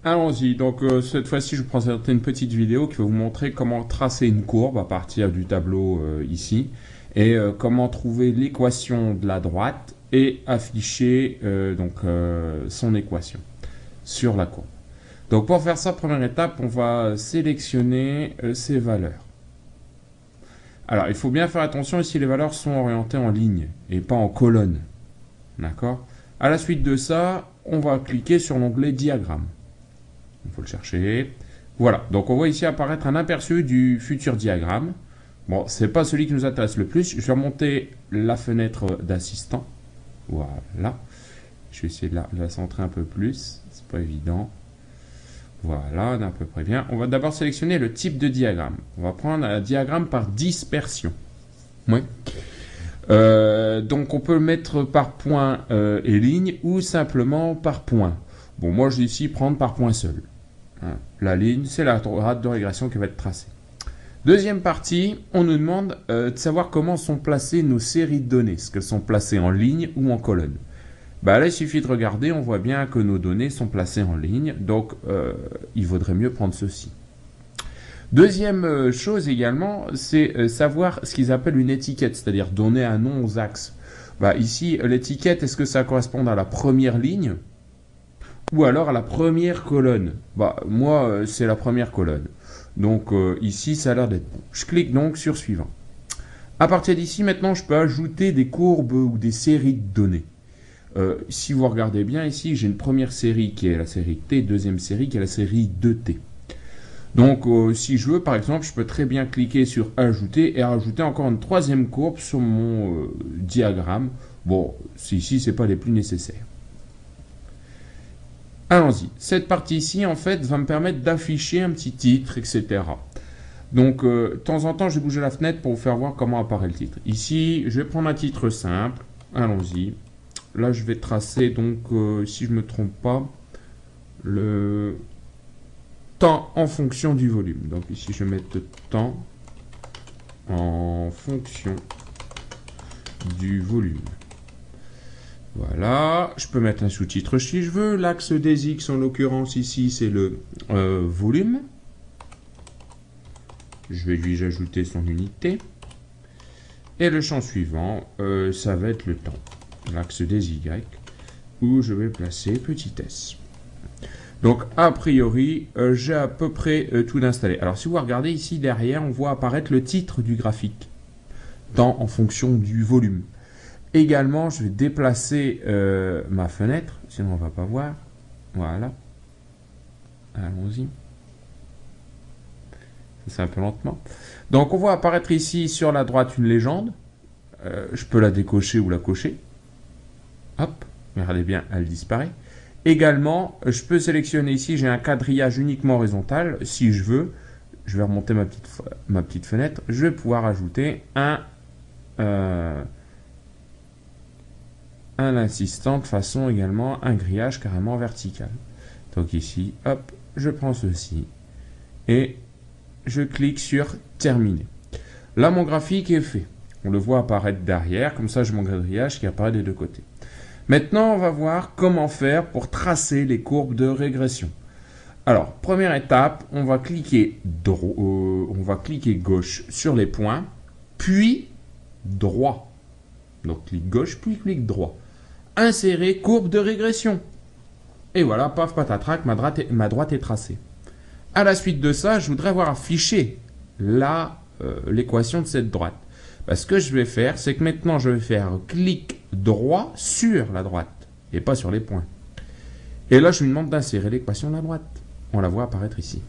Allons-y, donc cette fois-ci je vous présente une petite vidéo qui va vous montrer comment tracer une courbe à partir du tableau ici et comment trouver l'équation de la droite et afficher son équation sur la courbe. Donc pour faire ça, première étape, on va sélectionner ces valeurs. Alors il faut bien faire attention ici, les valeurs sont orientées en ligne et pas en colonne. D'accord? À la suite de ça, on va cliquer sur l'onglet diagramme. Il faut le chercher. Voilà, donc on voit ici apparaître un aperçu du futur diagramme. Bon, c'est pas celui qui nous intéresse le plus. Je vais remonter la fenêtre d'assistant. Voilà. Je vais essayer de la centrer un peu plus. C'est pas évident. Voilà, on est à peu près bien. On va d'abord sélectionner le type de diagramme. On va prendre un diagramme par dispersion. Oui. Donc on peut le mettre par point et ligne ou simplement par point. Bon, moi je vais ici prendre par point seul. La ligne, c'est la droite de régression qui va être tracée. Deuxième partie, on nous demande de savoir comment sont placées nos séries de données. Est-ce qu'elles sont placées en ligne ou en colonne? Là, il suffit de regarder, on voit bien que nos données sont placées en ligne. Donc, il vaudrait mieux prendre ceci. Deuxième chose également, c'est savoir ce qu'ils appellent une étiquette, c'est-à-dire donner un nom aux axes. Ici, l'étiquette, est-ce que ça correspond à la première ligne ou alors à la première colonne? Moi, c'est la première colonne. Donc ici, ça a l'air d'être bon. Je clique donc sur suivant. À partir d'ici, maintenant, je peux ajouter des courbes ou des séries de données. Si vous regardez bien ici, j'ai une première série qui est la série T, deuxième série qui est la série 2T. Donc si je veux, par exemple, je peux très bien cliquer sur ajouter et rajouter encore une troisième courbe sur mon diagramme. Bon, ici, ce n'est pas les plus nécessaires. Allons-y. Cette partie ici, en fait, va me permettre d'afficher un petit titre, etc. Donc, de temps en temps, je vais bouger la fenêtre pour vous faire voir comment apparaît le titre. Ici, je vais prendre un titre simple. Allons-y. Là, je vais tracer, donc, si je ne me trompe pas, le temps en fonction du volume. Donc, ici, je vais mettre temps en fonction du volume. Voilà, je peux mettre un sous-titre si je veux. L'axe des X, en l'occurrence ici, c'est le volume. Je vais lui ajouter son unité. Et le champ suivant, ça va être le temps. L'axe des Y, où je vais placer petit s. Donc, a priori, j'ai à peu près tout installé. Alors, si vous regardez ici derrière, on voit apparaître le titre du graphique. Temps en fonction du volume. Également, je vais déplacer ma fenêtre, sinon on ne va pas voir. Voilà. Allons-y. C'est un peu lentement. Donc, on voit apparaître ici sur la droite une légende. Je peux la décocher ou la cocher. Hop, regardez bien, elle disparaît. Également, je peux sélectionner ici, j'ai un quadrillage uniquement horizontal. Si je veux, je vais remonter ma petite fenêtre. Je vais pouvoir ajouter un assistant de façon également un grillage carrément vertical. Donc ici, hop, je prends ceci et je clique sur terminer. Là, mon graphique est fait. On le voit apparaître derrière, comme ça j'ai mon grillage qui apparaît des deux côtés. Maintenant, on va voir comment faire pour tracer les courbes de régression. Alors, première étape, on va cliquer gauche sur les points, puis droit. Donc, clic gauche, puis clic droit. Insérer courbe de régression. Et voilà, paf, patatrac, ma droite est tracée. À la suite de ça, je voudrais voir affiché l'équation de cette droite. Ce que je vais faire, c'est que maintenant, je vais faire clic droit sur la droite, et pas sur les points. Et là, je lui demande d'insérer l'équation de la droite. On la voit apparaître ici.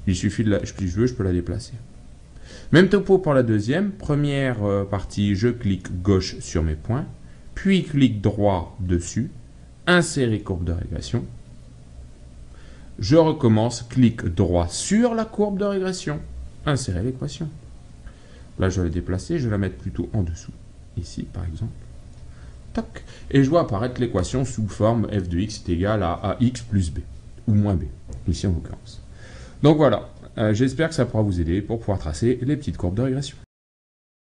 Il suffit de si je veux, je peux la déplacer. Même topo pour la deuxième. Première partie, je clique gauche sur mes points, puis clic droit dessus, insérer courbe de régression. Je recommence, clic droit sur la courbe de régression, insérer l'équation. Là, je vais la déplacer, je vais la mettre plutôt en dessous. Ici, par exemple. Toc. Et je vois apparaître l'équation sous forme f de x est égal à ax plus b, ou moins b, ici en l'occurrence. Donc voilà, j'espère que ça pourra vous aider pour pouvoir tracer les petites courbes de régression.